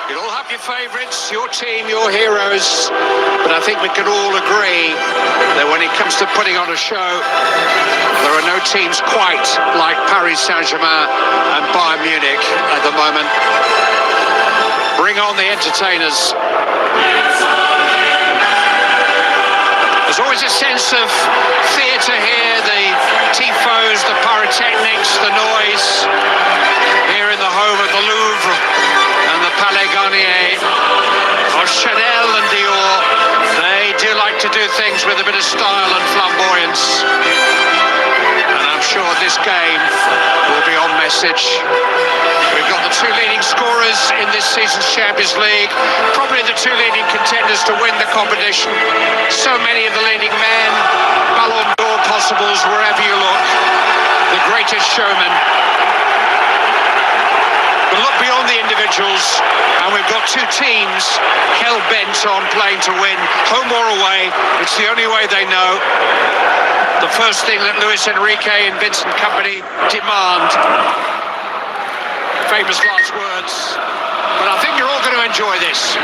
You'll all have your favourites, your team, your heroes, but I think we can all agree that when it comes to putting on a show, there are no teams quite like Paris Saint-Germain and Bayern Munich at the moment. Bring on the entertainers. There's always a sense of theatre here, the tifos, the pyrotechnics, the noise. Here in the home of the Louvre and the Palais Garnier, of Chanel and Dior, they do like to do things with a bit of style and flamboyance. And I'm sure this game will be on message. We've got the two leading scorers in this season's Champions League, probably the two leading contenders to win the competition. So many of the leading men, Ballon d'Or possibles wherever you look. The greatest showman. But look beyond the individuals, and we've got two teams hell-bent on playing to win, home or away. It's the only way they know. The first thing that Luis Enrique and Vincent Kompany demand. Famous last words. But I think you're all going to enjoy this.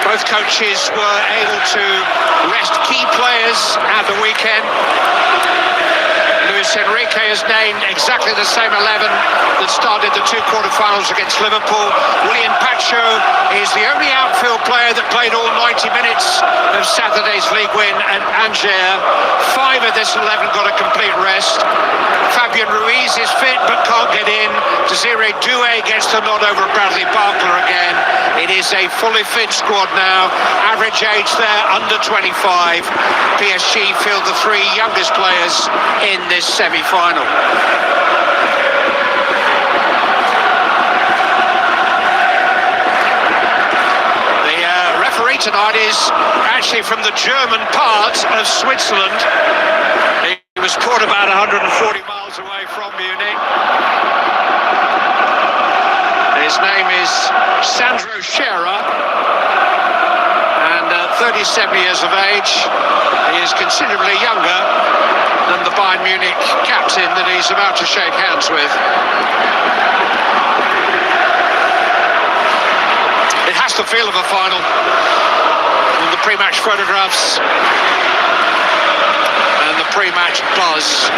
Both coaches were able to rest key players at the weekend. Luis Enrique has named exactly the same 11 that started the two quarterfinals against Liverpool. William Pacho is the only outfield player that played all 90 minutes of Saturday's league win at Angers. 5 of this 11 got a complete rest. Fabian Ruiz is fit but can't get in. Desiree Doué gets the nod over Bradley Barkler again. It is a fully fit squad now. Average age there under 25. PSG field the 3 youngest players in this semi-final. The referee tonight is actually from the German part of Switzerland. He was caught about 140 miles away from Munich. His name is Sandro Scherer, and 37 years of age. He is considerably younger than the Bayern Munich captain that he's about to shake hands with. It has the feel of a final. And the pre-match photographs and the pre-match buzz.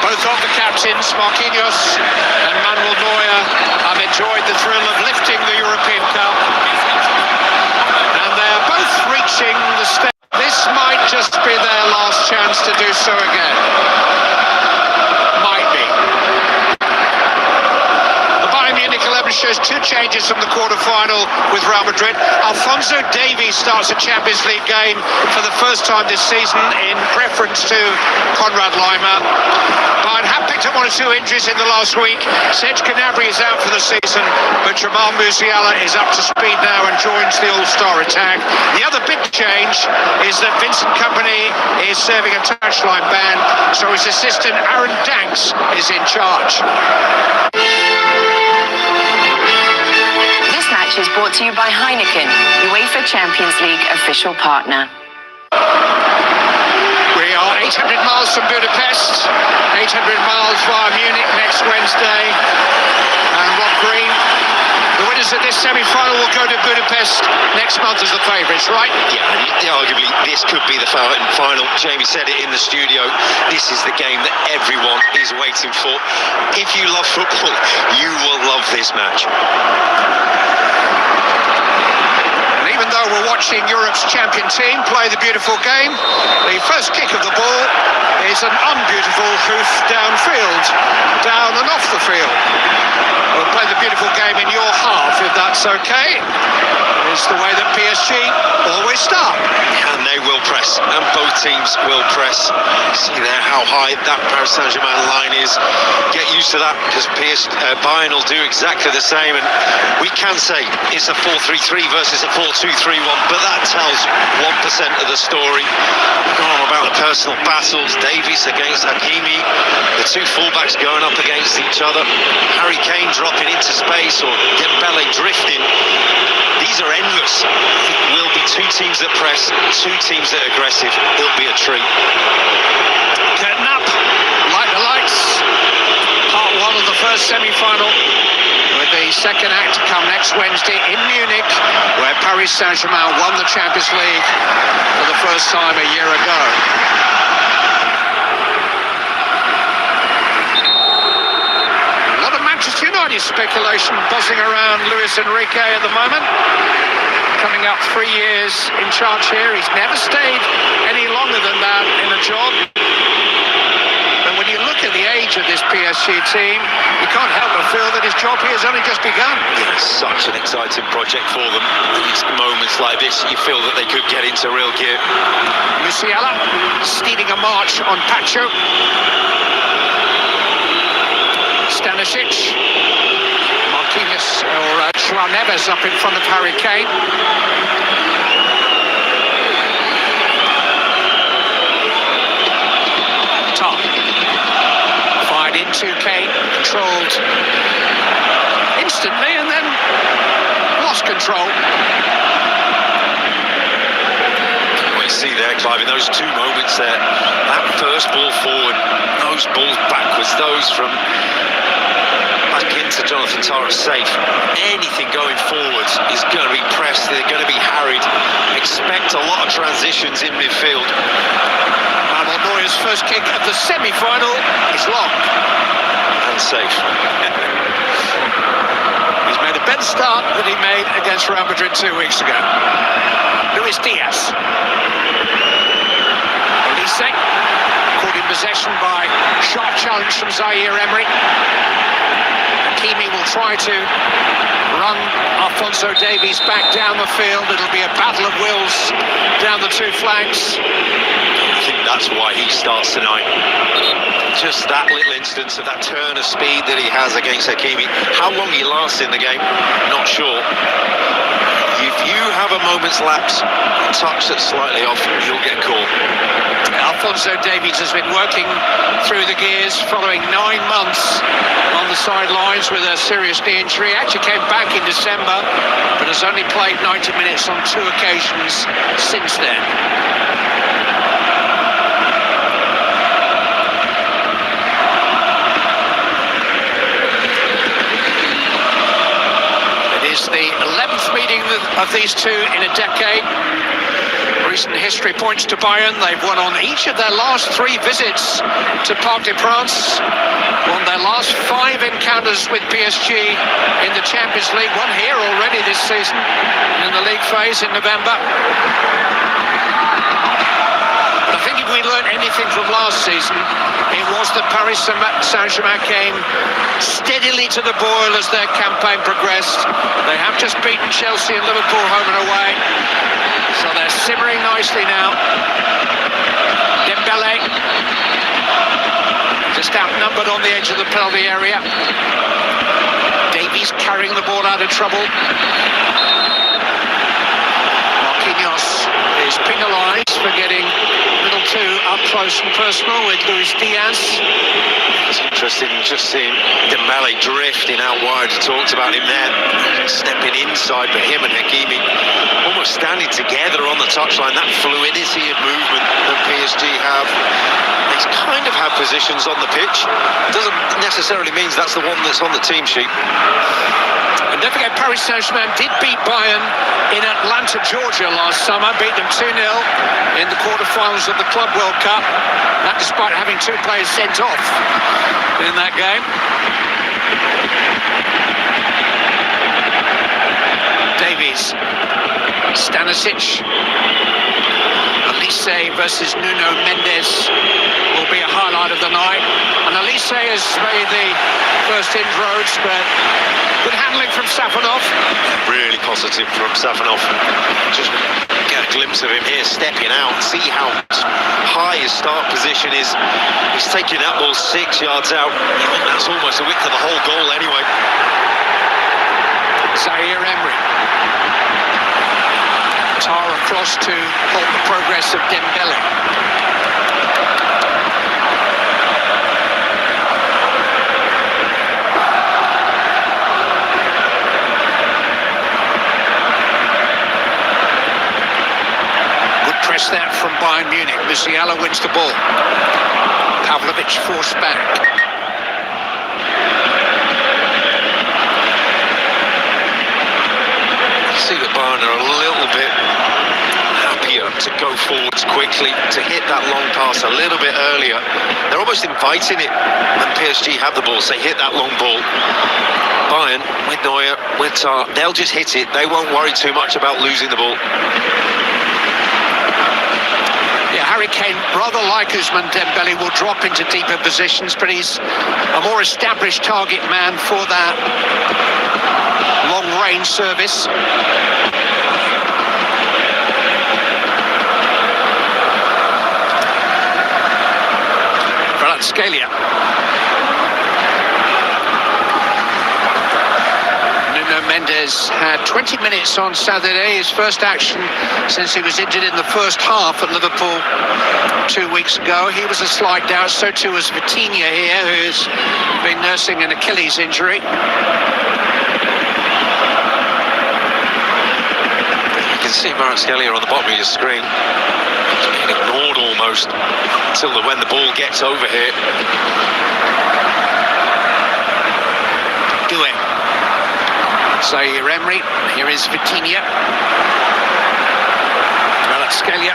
Both of the captains, Marquinhos and Manuel Neuer, have enjoyed the thrill of lifting the European Cup. And they're both reaching the step. This might just be their last chance to do so again. Might be. The Bayern Munich 11 shows 2 changes from the quarter-final with Real Madrid. Alphonso Davies starts a Champions League game for the first time this season in preference to Konrad Laimer. Bayern have picked up 1 or 2 injuries in the last week. Serge Gnabry is out for the season, but Jamal Musiala is up to speed now and joins the All-Star attack. The other big change is that Vincent Kompany is serving a touchline ban, so his assistant Aaron Danks is in charge. This match is brought to you by Heineken, Uefa Champions League official partner. We are 800 miles from Budapest, 800 miles via Munich next Wednesday. And Rob Green, the winners of this semi-final will go to Budapest next month as the favourites, right? Yeah, arguably this could be the final. Jamie said it in the studio. This is the game that everyone is waiting for. If you love football, you will love this match. Even though we're watching Europe's champion team play the beautiful game, the first kick of the ball is an unbeautiful hoof downfield, down and off the field. We'll play the beautiful game in your half, if that's okay. It's the way that PSG always start. And they will press, and both teams will press. See there how high that Paris Saint-Germain line is. Get used to that, because Bayern will do exactly the same. And we can say it's a 4-3-3 versus a 4-2-3-1, but that tells 1% of the story. Oh, about the personal battles. Davies against Hakimi, the 2 fullbacks going up against each other. Harry Kane dropping into space, or Dembele drifting. These are moments. It will be two teams that press, two teams that are aggressive. It'll be a treat. Curtain up, light the lights. Part one of the first semi-final, with the second act to come next Wednesday in Munich, where Paris Saint-Germain won the Champions League for the first time a year ago. A lot of Manchester United speculation buzzing around Luis Enrique at the moment. Coming up 3 years in charge here. He's never stayed any longer than that in a job. And when you look at the age of this PSG team, you can't help but feel that his job here has only just begun. Yeah, it's such an exciting project for them. It's moments like this, you feel that they could get into real gear. Musiala stealing a march on Pacho. Stanisic. Marquinhos or João Neves up in front of Harry Kane. Tar. Fired into Kane, controlled instantly and then lost control. What you see there, Clive, in those two moments there, that first ball forward, those balls backwards, those from back into Jonathan Tah safe. Anything going forward is going to be pressed, they're going to be harried. Expect a lot of transitions in midfield. Manuel Neuer's first kick of the semi-final is long. And safe. He's made a better start than he made against Real Madrid 2 weeks ago. Luis Diaz. Olise. Caught in possession by sharp challenge from Zaire Emery. Hakimi will try to run Alphonso Davies back down the field. It'll be a battle of wills down the two flanks. I think that's why he starts tonight. Just that little instance of that turn of speed that he has against Hakimi. How long he lasts in the game, not sure. If you have a moment's lapse, a touch that's slightly off, you'll get caught. Alphonso Davies has been working through the gears following 9 months on the sidelines with a serious knee injury. Actually came back in December, but has only played 90 minutes on 2 occasions since then. It is the 11th meeting of these two in a decade. Recent history points to Bayern. They've won on each of their last 3 visits to Parc des Princes. Won their last 5 encounters with PSG in the Champions League. One here already this season in the league phase in November. But I think if we learned anything from last season, it was that Paris Saint-Germain came steadily to the boil as their campaign progressed. They have just beaten Chelsea and Liverpool home and away. So they're simmering nicely now. Dembele just outnumbered on the edge of the penalty area. Davies carrying the ball out of trouble. Marquinhos is penalised for getting a little too up close and personal with Luis Diaz. It's interesting just seeing Dembele drifting out wide. We talked about him there, stepping inside, but him and Hakimi almost standing together on the touchline. That fluidity of movement that PSG have. They kind of have positions on the pitch. Doesn't necessarily mean that's the one that's on the team sheet. And don't forget, Paris Saint-Germain did beat Bayern in Atlanta, Georgia last summer, beat them 2-0 in the quarterfinals of the Club World Cup. That despite having 2 players sent off in that game. Davies, Stanisic, Olise versus Nuno Mendes will be a highlight of the night. And Olise has made the first inroads, but good handling from Safanov. Really positive from Safanov. Just get a glimpse of him here stepping out. See how high his start position is. He's taking that ball 6 yards out. That's almost the width of the whole goal anyway. Zaire Emery. Tar across to halt the progress of Dembele. press that from Bayern Munich. Musiala wins the ball. Pavlovic forced back. See that Bayern are a little bit happier to go forwards quickly, to hit that long pass a little bit earlier. They're almost inviting it when PSG have the ball, so hit that long ball. Bayern, with Neuer, with Tar, they'll just hit it. They won't worry too much about losing the ball. Yeah, Harry Kane, rather like Ousmane Dembele, will drop into deeper positions, but he's a more established target man for that long-range service. Scalia. Nuno Mendes had 20 minutes on Saturday, his first action since he was injured in the first half at Liverpool 2 weeks ago. He was a slight doubt, so too was Vitinha here, who's been nursing an Achilles injury. You can see Scalia on the bottom of your screen. Being ignored almost until when the ball gets over here. Do it. Zaire Emery. Here is Vitinha. Scalia.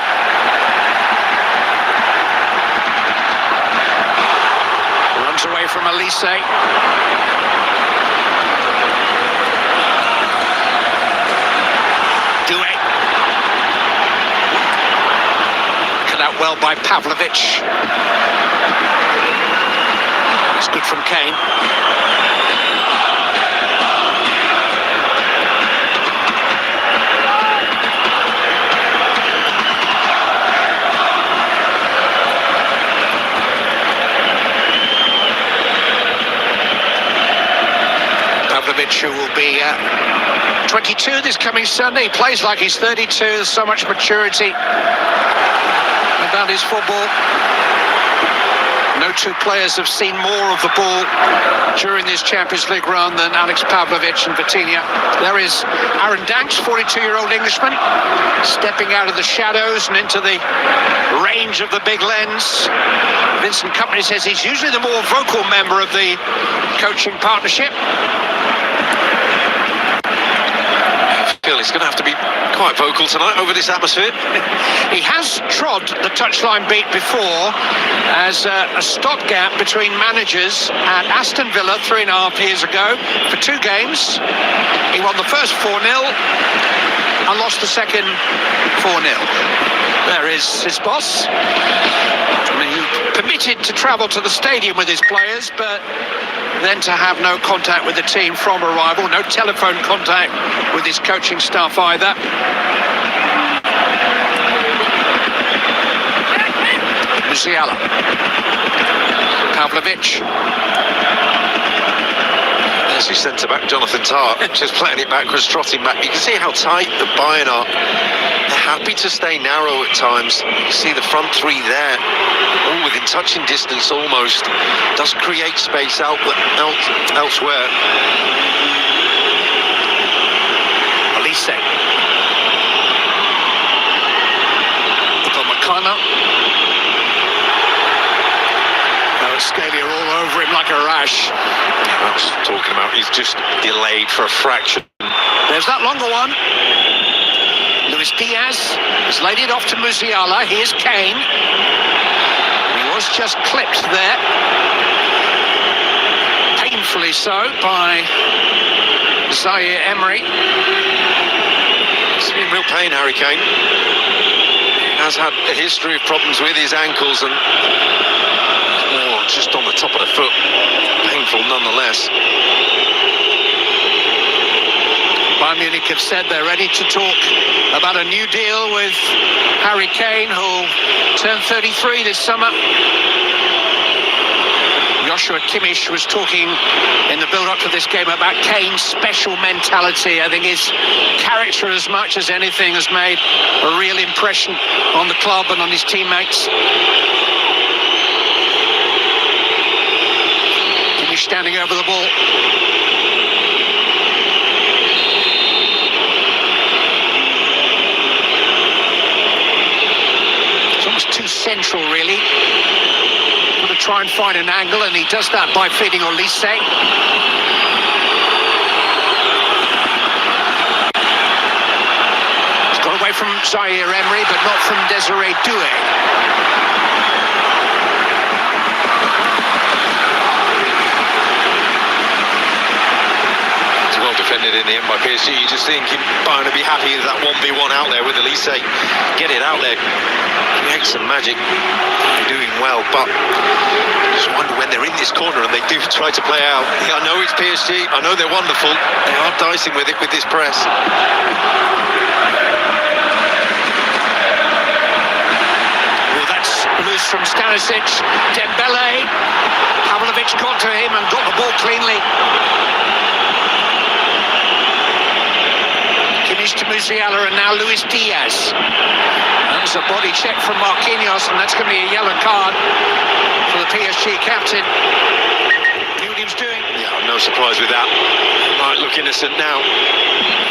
Runs away from Elise. Do it. Out well by Pavlovic. It's good from Kane. Pavlovic, who will be 22 this coming Sunday. He plays like he's 32. There's so much maturity about his football. No two players have seen more of the ball during this Champions League run than Alex Pavlovic and Vitinha. There is Aaron Danks, 42-year-old Englishman, stepping out of the shadows and into the range of the big lens. Vincent Kompany says he's usually the more vocal member of the coaching partnership. He's going to have to be quite vocal tonight over this atmosphere. He has trod the touchline beat before as a stopgap between managers at Aston Villa 3.5 years ago for 2 games. He won the first 4-0 and lost the second 4-0. There is his boss. I mean, permitted to travel to the stadium with his players, but then to have no contact with the team from arrival, no telephone contact with his coaching staff either. Musiala. Pavlovic. There's his centre-back, Jonathan Tah, just playing it backwards, trotting back. You can see how tight the Bayern are. They're happy to stay narrow at times. You see the front three there, all within touching distance almost. Does create space elsewhere. Elise. Upamecano. Scalia all over him like a rash. I was talking about, he's just delayed for a fraction. There's that longer one. Luis Diaz has laid it off to Musiala. Here's Kane. He was just clipped there. Painfully so by Zaire Emery. He's in real pain, Harry Kane. He has had a history of problems with his ankles and just on the top of the foot. Painful nonetheless. Bayern Munich have said they're ready to talk about a new deal with Harry Kane, who'll turn 33 this summer. Joshua Kimmich was talking in the build-up to this game about Kane's special mentality. I think his character, as much as anything, has made a real impression on the club and on his teammates. Standing over the ball. central, really. Going to try and find an angle, and he does that by feeding Olise. He's got away from Zaire Emery, but not from Desiree Doué. Defended in the end by PSG. You're just thinking Bayern would be happy with that 1v1 out there with Elise. Get it out there, create some magic. They're doing well, but I just wonder when they're in this corner and they do try to play out. I know it's PSG, I know they're wonderful, they are dicing with it with this press. Well, that's loose from Stanisic. Dembele. Pavlovic got to him and got the ball cleanly. To Musiala, and now Luis Diaz. That was a body check from Marquinhos, and that's going to be a yellow card for the PSG captain. Knew what he was doing. Yeah, no surprise with that. Might look innocent now.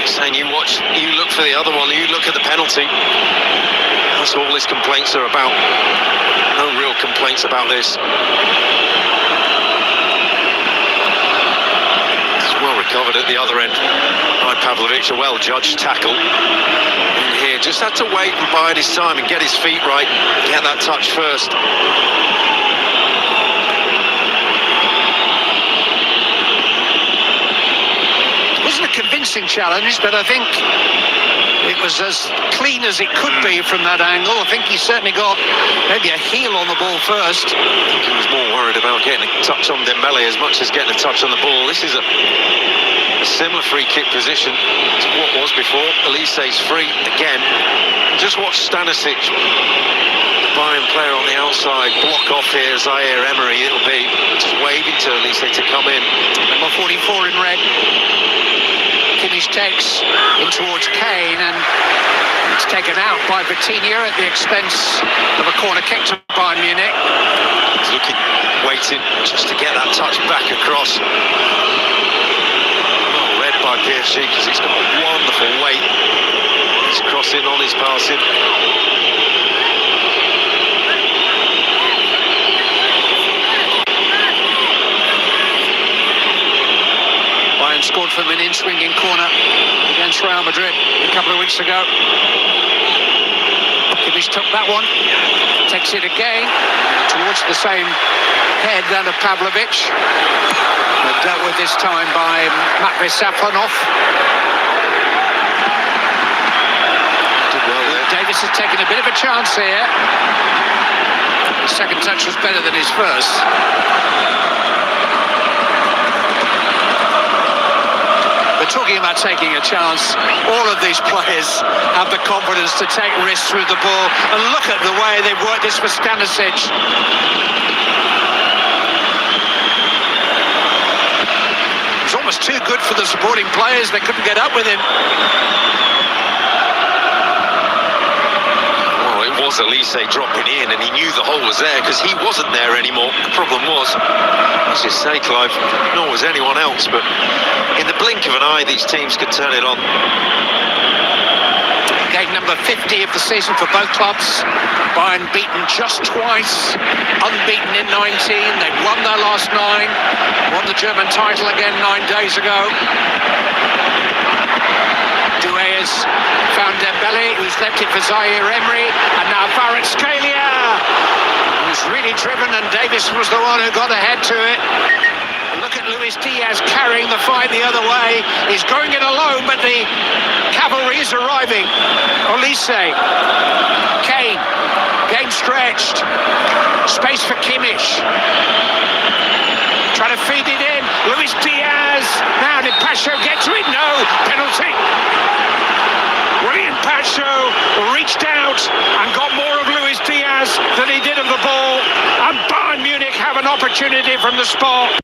Saying you look for the other one, you look at the penalty. That's all his complaints are about. No real complaints about this. Well recovered at the other end by Pavlovic, a well-judged tackle. And here, just had to wait and bide his time and get his feet right, get that touch first. It wasn't a convincing challenge, but I think it was as clean as it could be from that angle. I think he certainly got maybe a heel on the ball first. I think he was more worried about getting a touch on Dembele as much as getting a touch on the ball. This is a similar free kick position to what was before. Elise's free again. Just watch Stanisic, the Bayern player on the outside, block off here. Zaire Emery it'll be, just waving to Elise to come in. Number 44 in red. Kimmich takes in towards Kane, and it's taken out by Vitinha at the expense of a corner kick to Bayern Munich. He's looking, waiting just to get that touch back across. Well read by PSG because he's got a wonderful weight. He's crossing on his passing. Scored from an in-swinging corner against Real Madrid a couple of weeks ago. Kimmich took that one, takes it again towards the same head than of Pavlovic. Dealt with this time by Matvei Safonov. Did well there. Davis has taken a bit of a chance here. The second touch was better than his first. Talking about taking a chance, all of these players have the confidence to take risks with the ball, and look at the way they've worked this for Stanisic. It was almost too good for the supporting players, they couldn't get up with him. Well, it was Elise dropping in, and he knew the hole was there because he wasn't there anymore. The problem was, as you say, Clive, nor was anyone else, but in the blink of an eye, these teams could turn it on. Game number 50 of the season for both clubs. Bayern beaten just twice, unbeaten in 19. They've won their last 9, won the German title again 9 days ago. Doué has found Dembele, who's left it for Zaire Emery, and now Kvaratskhelia, who's really driven, and Davis was the one who got ahead to it. Look at Luis Diaz carrying the fight the other way. He's going it alone, but the cavalry is arriving. Olise, Kane, game stretched. Space for Kimmich. Trying to feed it in. Luis Diaz. Now did Pacho get to it? No. Penalty. Brilliant Pacho reached out and got more of Luis Diaz than he did of the ball. And Bayern Munich have an opportunity from the spot.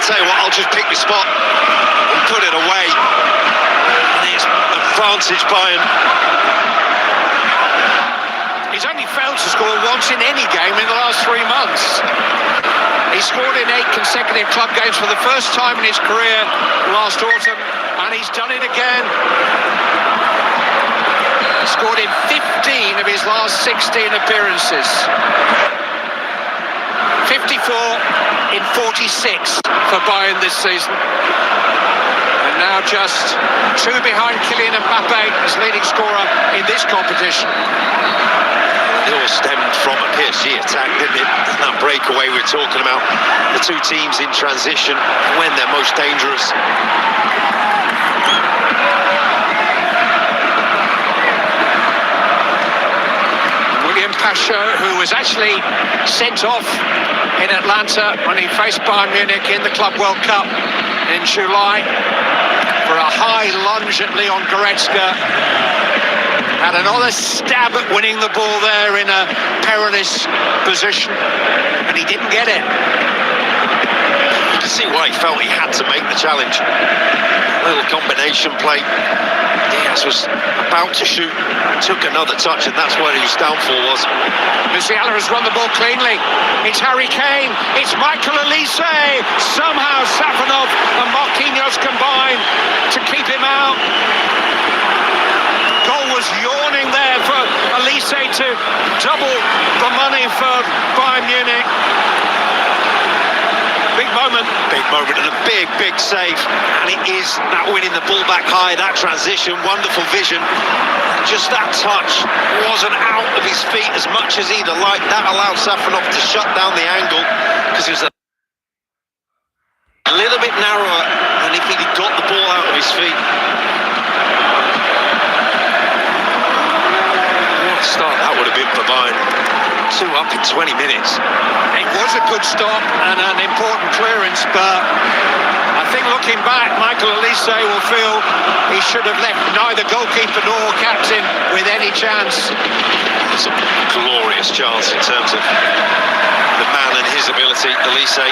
tell you what, I'll just pick my spot and put it away. And it's advantage Bayern. He's only failed to score once in any game in the last 3 months. He scored in 8 consecutive club games for the first time in his career last autumn, and he's done it again. He scored in 15 of his last 16 appearances. 54 in 46 for Bayern this season. And now just 2 behind Kylian Mbappe as leading scorer in this competition. It all stemmed from a PSG attack, didn't it? That breakaway we're talking about, the 2 teams in transition when they're most dangerous. William Pasha, who was actually sent off in Atlanta when he faced Bayern Munich in the Club World Cup in July for a high lunge at Leon Goretzka. Had another stab at winning the ball there in a perilous position, and he didn't get it. You can see why he felt he had to make the challenge. A little combination play. Diaz was about to shoot, took another touch, and that's where his downfall was. Musiala has run the ball cleanly. It's Harry Kane. It's Michael Olise. Somehow Safanov and Marquinhos combine to keep him out. Goal was yawning there for Olise to double the money for Bayern Munich. Big moment. Big moment and a big save. And it is that winning the ball back high, that transition, wonderful vision. Just that touch wasn't out of his feet as much as he'd have liked. That allowed Safanov to shut down the angle because it was a little bit narrower than if he'd got the ball out of his feet. Start that would have been for Bayern. 2 up in 20 minutes. It was a good stop and an important clearance, but I think looking back, Michael Olise will feel he should have left neither goalkeeper nor captain with any chance. It's a glorious chance in terms of the man and his ability, Olise.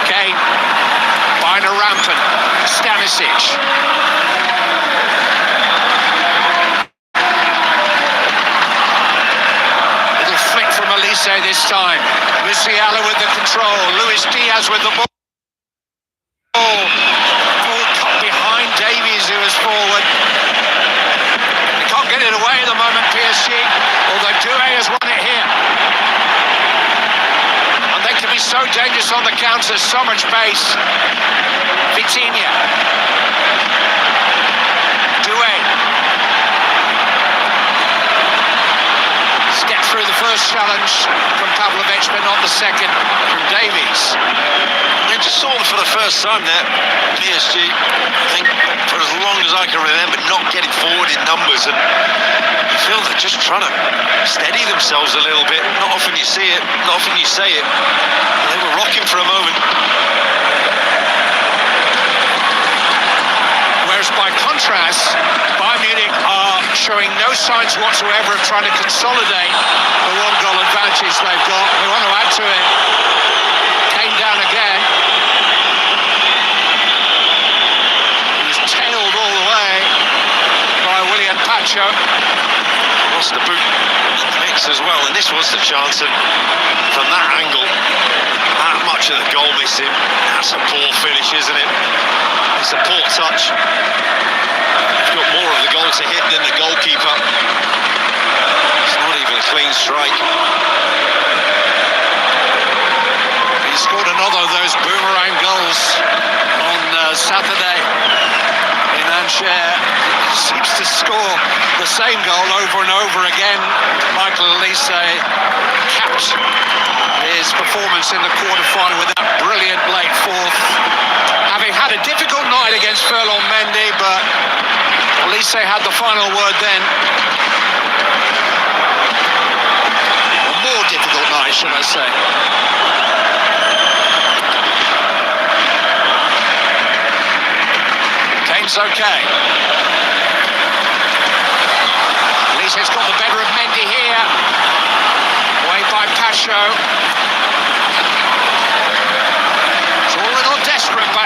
Kane, Bayern are rampant. Stanisic. This time, Musiala with the control, Luis Diaz with the ball. Ball cut behind Davies, who was forward. They can't get it away at the moment, PSG, although Doué has won it here. And they can be so dangerous on the counter, so much pace. Vitinha. Doué. Through the first challenge from Pavlovic, but not the second from Davies. They just saw them for the first time there, PSG, I think, for as long as I can remember, not getting forward in numbers, and you feel they're just trying to steady themselves a little bit. Not often you see it, not often you say it. They were rocking for a moment. Whereas by contrast, Bayern Munich are showing no signs whatsoever of trying to consolidate the 1-goal advantage they've got. They want to add to it. Came down again. He was tailed all the way by William Pacho. Lost the boot in the mix as well, and this was the chance, and from that angle, that much of the goal missing. That's a poor finish, isn't it? It's a poor touch. He's got more of the goal to hit than the goalkeeper. It's not even a clean strike. He scored another of those boomerang goals on Saturday in Angers. He seems to score the same goal over and over again. Michael Olise capped his performance in the quarter-final with that brilliant late fourth. Having had a difficult night against Ferland Mendy, but Olise had the final word then. A more difficult night, should I say. Kane's okay. Olise's got the better of Mendy here. Away by Pacho. It's all a little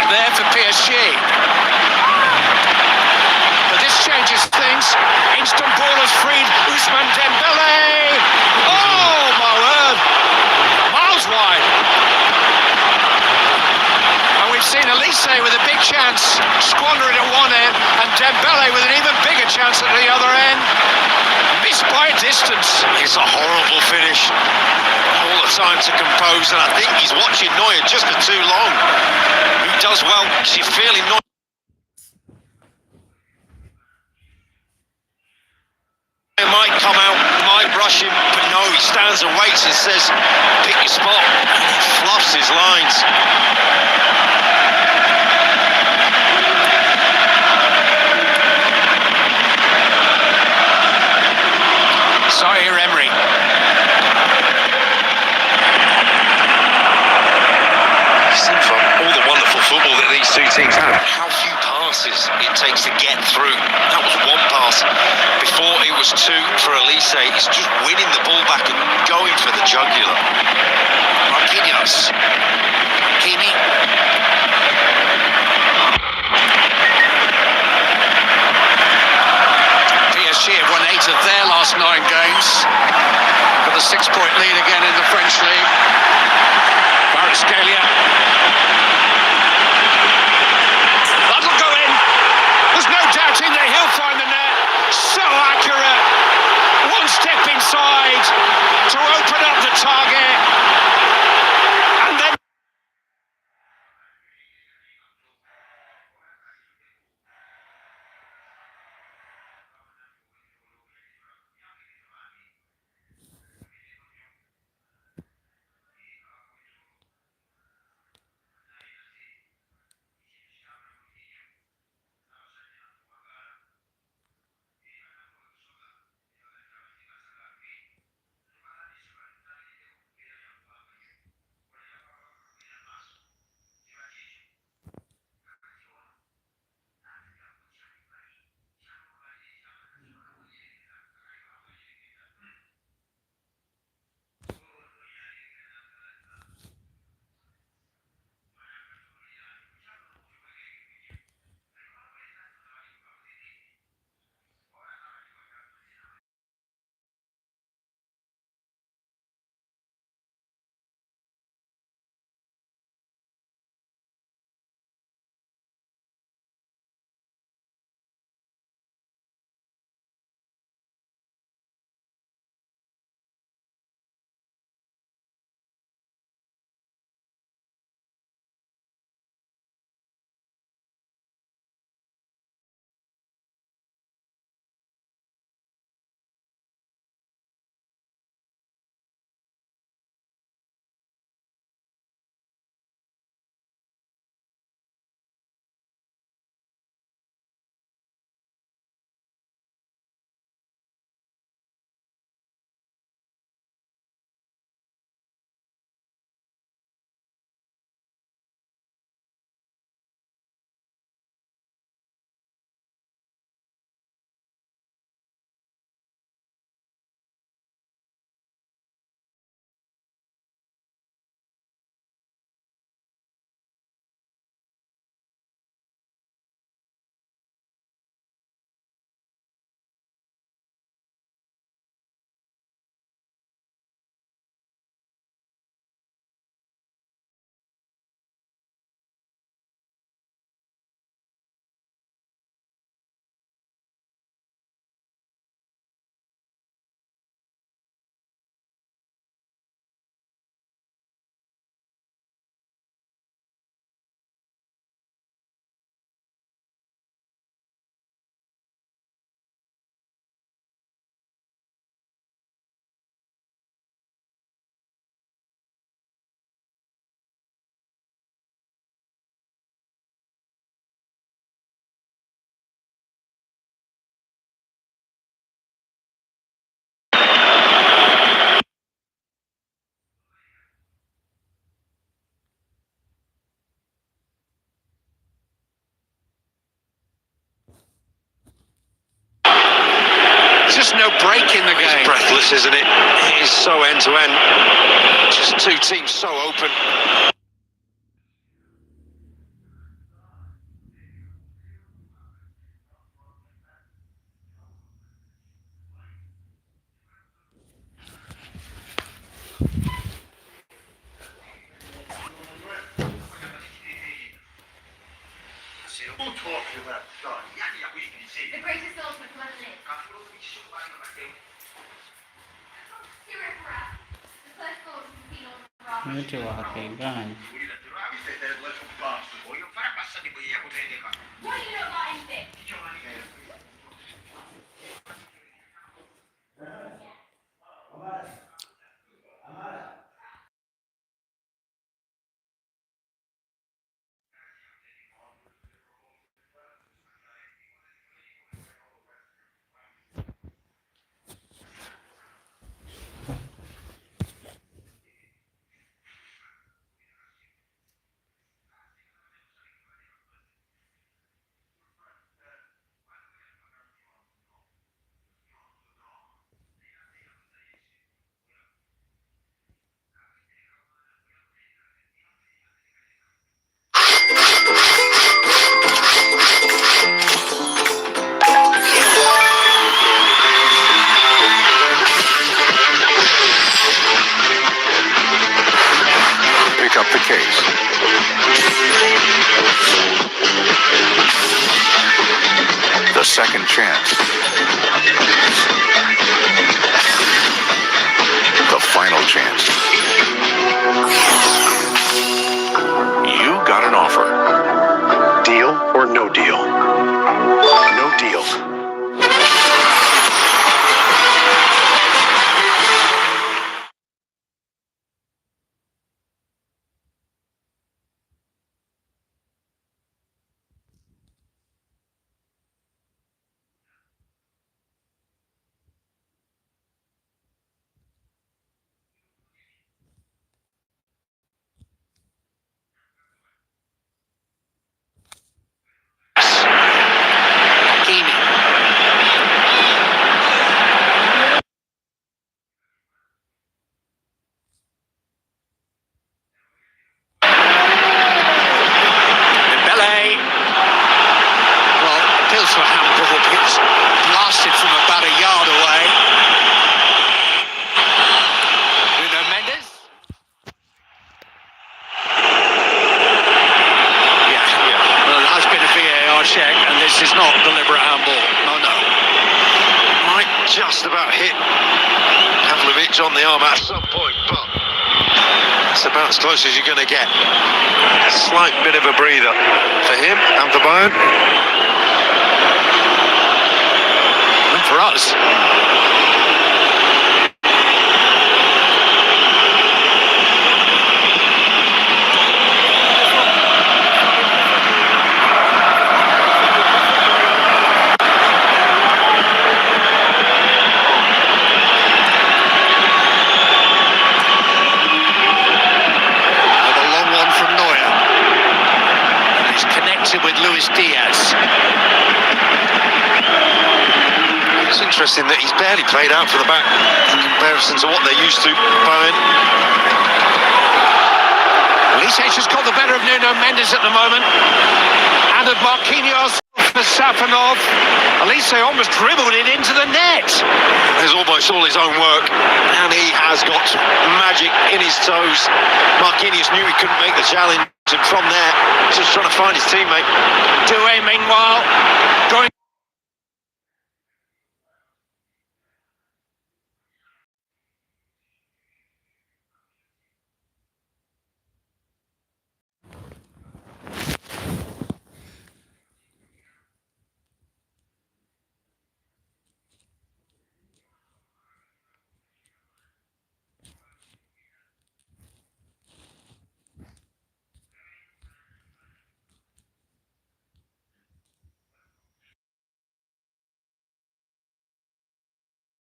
there for PSG. But this changes things. Instant ball has freed Ousmane Dembele. Oh, my word. Miles wide. And we've seen Elise with a big chance squander it at one end, and Dembele with an even bigger chance at the other end. Missed by a distance. It's a horrible finish. All the time to compose, and I think he's watching Neuer just for too long. Who does well, because you're feeling Neuer. He might come out, might rush him, but no, he stands and waits and says, pick your spot. And he fluffs his lines. Football that these two teams have. How few passes it takes to get through. That was one pass. Before it was two for Elise. He's just winning the ball back and going for the jugular. Marquinhos. Kimi. PSG have won 8 of their last 9 games. Got a 6-point lead again in the French league. Kvaratskhelia. That he'll find the net. So accurate. One step inside to open up the target. And then just no break in the game. It's breathless, isn't it? It is so end-to-end. Just two teams so open. Mecewakan. Pick up the case. The second chance. The final chance. You got an offer. Deal or no deal? No deal. For a handball, it's blasted from about a yard away. Nuno Mendes. Yeah. Well, there has been a VAR check, and this is not deliberate handball. No. Might just about hit Pavlovic on the arm at some point, but that's about as close as you're going to get. A slight bit of a breather for him and for Bayern. For us. Another long one from Neuer. And he's connected with Luis Diaz. It's interesting that he's barely played out for the back in comparison to what they're used to, Bayern. Elise has got the better of Nuno Mendes at the moment. And of Marquinhos for Safanov. Elise almost dribbled it into the net. There's almost all his own work, and he has got magic in his toes. Marquinhos knew he couldn't make the challenge, and from there, just trying to find his teammate. Doué, meanwhile, going